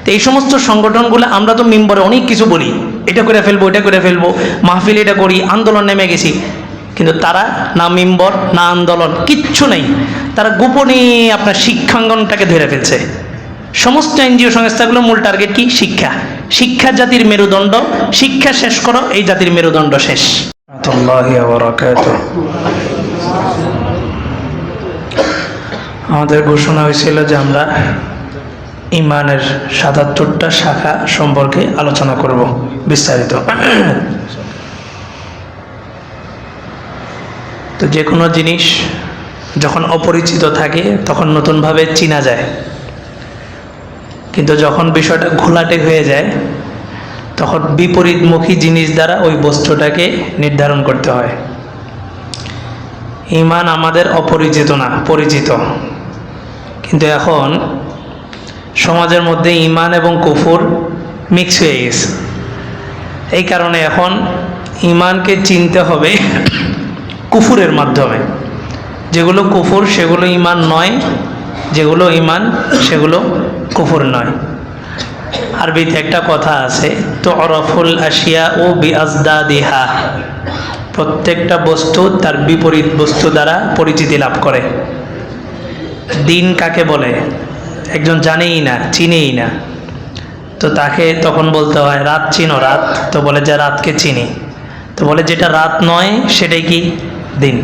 তো এই সমস্ত সংগঠনগুলো আমরা তো মেম্বারে অনেক কিছু বলি, এটা করে ফেলবো, এটা করে ফেলবো, মাহফিল এটা করি, আন্দোলন নেমে গেছি, কিন্তু তারা না মেম্বর না আন্দোলন কিচ্ছু নেই, তারা গোপনে আপনার শিক্ষাঙ্গনটাকে ধরে ফেলছে। সমস্ত এনজিও সংস্থাগুলো মূল টার্গেট কি? শিক্ষা। শিক্ষা জাতির মেরুদণ্ড, শিক্ষা শেষ করো, এই জাতির মেরুদণ্ড শেষ। আমাদের ঘোষণা হয়েছিল যে আমরা ইমানের ৭৭টা শাখা সম্পর্কে আলোচনা করব বিস্তারিত। তো যে কোনো জিনিস যখন অপরিচিত থাকে তখন নতুনভাবে চিনা যায়, কিন্তু যখন বিষয়টা ঘোলাটে হয়ে যায় তখন বিপরীতমুখী জিনিস দ্বারা ওই বস্তুটাকে নির্ধারণ করতে হয়। ঈমান আমাদের অপরিচিত না, পরিচিত, কিন্তু এখন সমাজের মধ্যে ঈমান এবং কুফর মিক্স হয়ে গেছে। এই কারণে এখন ঈমানকে চিনতে হবে কুফুরের মাধ্যমে। যেগুলো কুফর সেগুলো ঈমান নয়, যেগুলো ঈমান সেগুলো কুফর নয়। আরবিতে একটা কথা আছে, তুরাফুল আশিয়া ও বিআজদাদিহা, প্রত্যেকটা বস্তু তার বিপরীত বস্তু দ্বারা পরিচিতি লাভ করে। দিন কাকে বলে? একজন জানেই না, চিনেই না, তো তাকে তখন বলতে হয় রাত চিনো? রাত, তো বলে যে রাতকে চিনি, তো বলে যেটা রাত নয় সেটাই কি? দিন।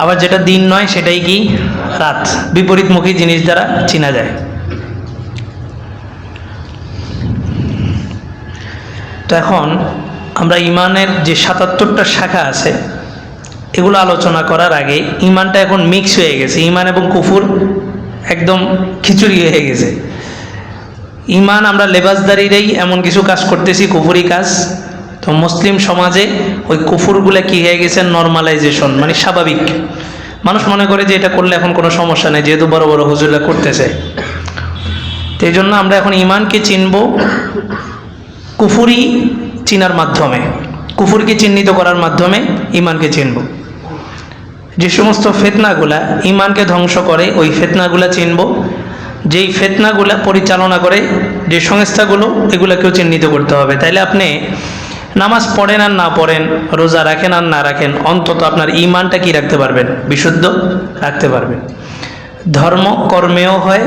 আবার যেটা দিন নয় সেটাই কি? রাত। বিপরীতমুখী জিনিস দ্বারা চিনা যায়। তো এখন আমরা ঈমানের যে ৭৭টা শাখা আছে এগুলো আলোচনা করার আগে, ঈমানটা এখন মিক্স হয়ে গেছে, ঈমান এবং কুফর একদম খিচুড়ি হয়ে গেছে। ঈমান আমরা লেবাসদারিরাই এমন কিছু কাজ করতেছি, কুফরি কাজ। তো মুসলিম সমাজে ওই কুফরগুলো কি হয়ে গেছে? নর্মালাইজেশন, মানে স্বাভাবিক। মানুষ মনে করে যে এটা করলে এখন কোনো সমস্যা নেই, যেহেতু বড় বড় হুজুররা করতেছে। তো এই জন্য আমরা এখন ঈমানকে চিনব কুফরি চিনার মাধ্যমে, কুফরকে চিহ্নিত করার মাধ্যমে ঈমানকে চিনব। যে সমস্ত ফিতনাগুলা ঈমানকে ধ্বংস করে ওই ফিতনাগুলা চিনব। যেই ফিতনাগুলা পরিচালনা করে যে সংস্থাগুলো, এগুলাকেও চিহ্নিত করতে হবে। তাইলে আপনি নামাজ পড়েন আর না পড়েন, রোজা রাখেন আর না রাখেন, অন্তত আপনার ঈমানটা কি রাখতে পারবেন? বিশুদ্ধ রাখতে পারবেন। ধর্ম কর্মেও হয়,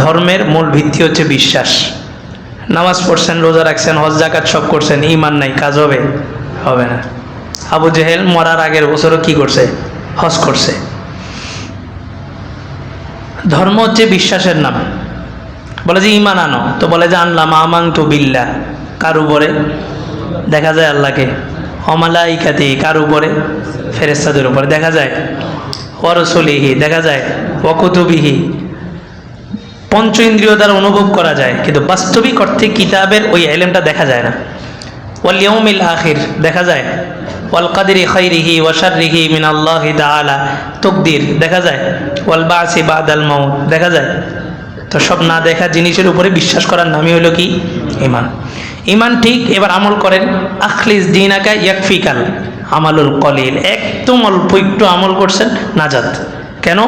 ধর্মের মূল ভিত্তি হচ্ছে বিশ্বাস। নামাজ পড়ছেন, রোজা রাখছেন, হজ জাকাত সব করছেন, ঈমান নাই, কাজ হবে? হবে না। আবু জেহেল মরার আগের বছরও কি করছে? হজ করছে। ধর্ম হচ্ছে বিশ্বাসের নাম। বলে যে ঈমান আনো, তো বলে যে আনলাম, আমানতু বিল্লাহ, কার উপরে? দেখা যায় আল্লাহকে। ওয়ামালাইকাতি, কার উপরে? ফেরেশতাদের উপরে দেখা যায়। ওয়া রাসূলিহি দেখা যায়। ওয়া কুতুবিহি, পঞ্চ ইন্দ্রিয় দ্বারা অনুভব করা যায়, কিন্তু বাস্তবিক অর্থে কিতাবের ওই ইলমটা দেখা যায় না। ওয়াল ইয়াউমিল আখির দেখা যায়। ওয়াল কাদরি খাইরিহি ওয়া শাররিহি মিনাল্লাহি তাআলা, তাকদীর দেখা যায়। ওয়াল বাসি বাদাল মাউত দেখা যায়। তো সব না দেখা জিনিসের উপরে বিশ্বাস করার নামই হলো কি? ঈমান। ঈমান ঠিক। এবার আমল করেন। আখলিস দীনাকা ইয়াকফিকাল আমালুল কলিল, একদম অল্প একটু আমল করছেন, নাজাত। কেন?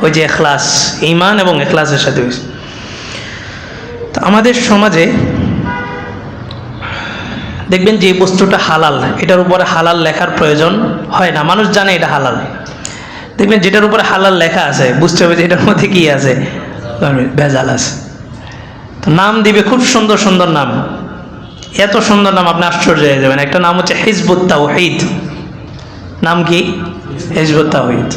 ওই যে ইখলাস, ঈমান এবং ইখলাসের সাথে হয়েছে। তো আমাদের সমাজে দেখবেন যে বস্তুটা হালাল, এটার উপরে হালাল লেখার প্রয়োজন হয় না, মানুষ জানে এটা হালাল। দেখবেন যেটার উপরে হালাল লেখা আছে বুঝতে হবে যে এটার মধ্যে কি আছে? ভেজাল আছে। তো নাম দিবে খুব সুন্দর সুন্দর নাম, এত সুন্দর নাম আপনি আশ্চর্য হয়ে যাবেন। একটা নাম হচ্ছে হিজবুত তাওহীদ। নাম কি? হিজবুত তাওহীদ।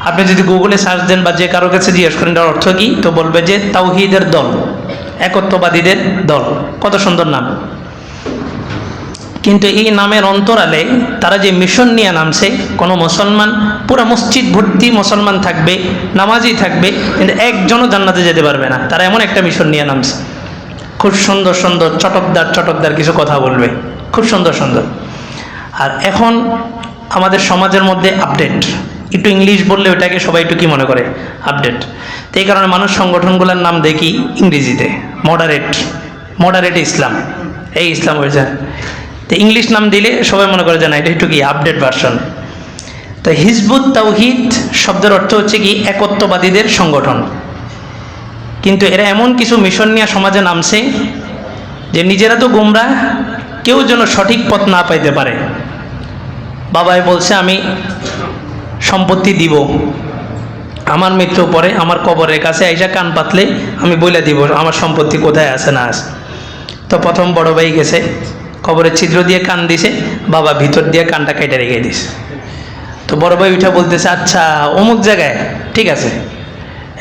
আপনি যদি গুগলে সার্চ দেন বা যে কারো কাছে জিজ্ঞেস করেন এটার অর্থ কি, তো বলবে যে তাওহীদের দল, একত্ববাদীদের দল। কত সুন্দর নাম। কিন্তু এই নামের অন্তরালে তারা যে মিশন নিয়ে নামছে, কোনো মুসলমান, পুরো মসজিদ ভর্তি মুসলমান থাকবে, নামাজি থাকবে, কিন্তু একজনও জান্নাতে যেতে পারবে না। তারা এমন একটা মিশন নিয়ে নামছে, খুব সুন্দর সুন্দর চটকদার কিছু কথা বলবে, খুব সুন্দর সুন্দর। আর এখন আমাদের সমাজের মধ্যে আপডেট, একটু ইংলিশ বললে ওটাকে সবাই একটু কি মনে করে? আপডেট। তো এই কারণে মানুষ সংগঠনগুলোর নাম দেখি ইংরেজিতে মডারেট ইসলাম, এই ইসলাম হয়েছে। তো ইংলিশ নাম দিলে সবাই মনে করে যে না এটা একটু কি আপডেট ভার্সন। তো হিজবুত তাওহীদ শব্দের অর্থ হচ্ছে কি? একত্ববাদীদের সংগঠন। কিন্তু এরা এমন কিছু মিশন নিয়ে সমাজে নামছে যে নিজেরা তো গোমরাহ, কেউ যেন সঠিক পথ না পাইতে পারে। বাবাই বলছে আমি সম্পত্তি দিব, আমার মৃত্যু পরে আমার কবরের কাছে আইসা কান পাতলে আমি বলে দিব আমার সম্পত্তি কোথায় আছে না আছে। তো প্রথম বড় ভাই গেছে, কবরের ছিদ্র দিয়ে কান দিছে, বাবা ভিতর দিয়ে কানটা কেটে রেখে দিছে। তো বড় ভাই উঠে বলতেছে আচ্ছা অমুক জায়গায়, ঠিক আছে।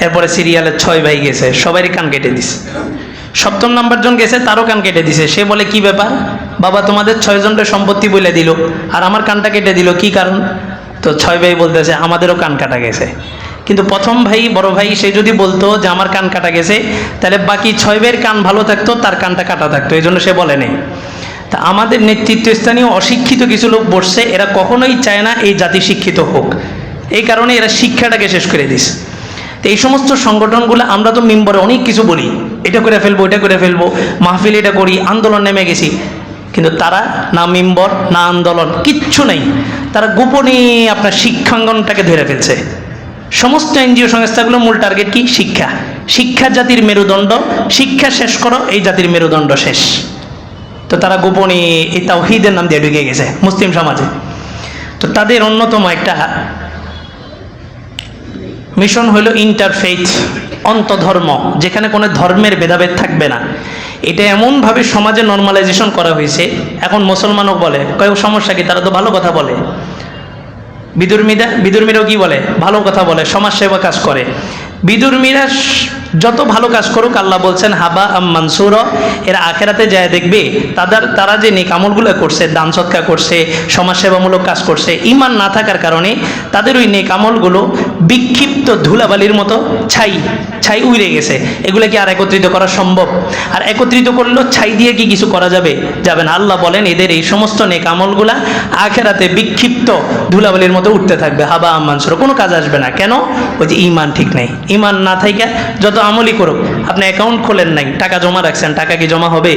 এরপরে সিরিয়ালের 6 ভাই গেছে, সবারই কান কেটে দিছে। 7ম নাম্বার জন গেছে, তারও কান কেটে দিছে। সে বলে কি ব্যাপার বাবা, তোমাদের 6 জনের সম্পত্তি বলে দিল আর আমার কানটা কেটে দিল, কি কারণ? তো 6 ভাই বলতেছে আমাদেরও কান কাটা গেছে। কিন্তু প্রথম ভাই, বড় ভাই, সে যদি বলতো যে আমার কান কাটা গেছে, তাহলে বাকি 6 ভাইয়ের কান ভালো থাকতো, তার কানটা কাটা থাকতো, এই জন্য সে বলেনি। তা আমাদের নেতৃত্বস্থানীয় অশিক্ষিত কিছু লোক বসছে, এরা কখনোই চায় না এই জাতি শিক্ষিত হোক, এই কারণে এরা শিক্ষাটাকে শেষ করে দিছে। তো এই সমস্ত সংগঠনগুলো, আমরা তো মিম্বরে অনেক কিছু বলি, এটা করে ফেলবো, এটা করে ফেলবো, মাহফিল এটা করি, আন্দোলন নেমে গেছি, কিন্তু তারা না মিম্বর না আন্দোলন, কিচ্ছু নেই। তারা গোপনে আপনার শিক্ষাঙ্গনটাকে ধরে ফেলছে। সমস্ত এনজিও সংস্থাগুলো মূল টার্গেট কি? শিক্ষা। শিক্ষা জাতির মেরুদণ্ড, শিক্ষা শেষ করো, এই জাতির মেরুদণ্ড শেষ। তো তারা গোপনে এই তাওহীদের নাম দিয়ে ঢুকে গেছে মুসলিম সমাজে। তো তাদের অন্যতম একটা মিশন হলো ইন্টারফেইথ, অন্তধর্ম, যেখানে কোনো ধর্মের ভেদাভেদ থাকবে না। এটা এমনভাবে সমাজে নর্মালাইজেশন করা হয়েছে, এখন মুসলমানও বলে, কয়েক সমস্যা কি, তারা তো ভালো কথা বলে। বিদুর্মীরাও কি বলে? ভালো কথা বলে, সমাজসেবা কাজ করে। বিদুর্মীরা যত ভালো কাজ করুক, আল্লাহ বলছেন হাবা আম মানসুর, এরা আখেরাতে যায় দেখবে তারা যে নেক আমলগুলো করছে, দান সৎকার করছে, সমাজসেবামূলক কাজ করছে, ঈমান না থাকার কারণে তাদের ওই নেক আমলগুলো বিক্ষিপ্ত ধুলাবালির মতো ছাই উড়ে গেছে। এগুলো কি আর একত্রিত করা সম্ভব? আর একত্রিত করলেও ছাই দিয়ে কি কিছু করা যাবে? যাবে না। আল্লাহ বলেন এদের এই সমস্ত নেক আমলগুলা আখেরাতে বিক্ষিপ্ত ধুলাবালির মতো উঠতে থাকবে, হাবা আম মানসুর, কোনো কাজ আসবে না। কেন? ওই যে ঈমান ঠিক নেই। ঈমান না থাইকা যত আমলই করুক, আপনি অ্যাকাউন্ট খোলেন নাই, টাকা জমা রাখছেন, টাকা কি জমা হবে?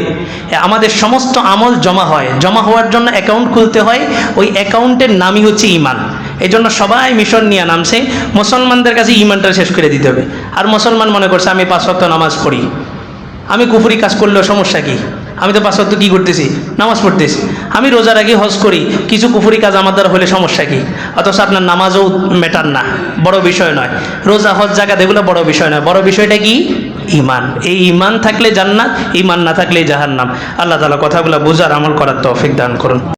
আমাদের সমস্ত আমল জমা হয়, জমা হওয়ার জন্য অ্যাকাউন্ট খুলতে হয়, ওই অ্যাকাউন্টের নামই হচ্ছে ঈমান। এই জন্য সবাই মিশন নিয়ে নামছে, মুসলমানদের কাছে ঈমানটা শেষ করে দিতে হবে। আর মুসলমান মনে করছে আমি 5 ওয়াক্ত নামাজ পড়ি, আমি কুফরি কাজ করলেও সমস্যা কি? আমি তো 5 ওয়াক্ত কি করতেছি? নামাজ পড়তেছি। আমি রোজা রাখি, হজ করি, কিছু কুফরি কাজ আমার দ্বারা হলে সমস্যা কি? অথচ আপনার নামাজও ম্যাটার না, বড় বিষয় নয়। রোজা, হজ, যাকাত এগুলো বড় বিষয় নয়, বড় বিষয়টা কি? ঈমান। এই ঈমান থাকলে জান্নাত, ঈমান না থাকলে জাহান্নাম। আল্লাহ তাআলা কথাগুলো বুঝার আমল করার তৌফিক দান করুন।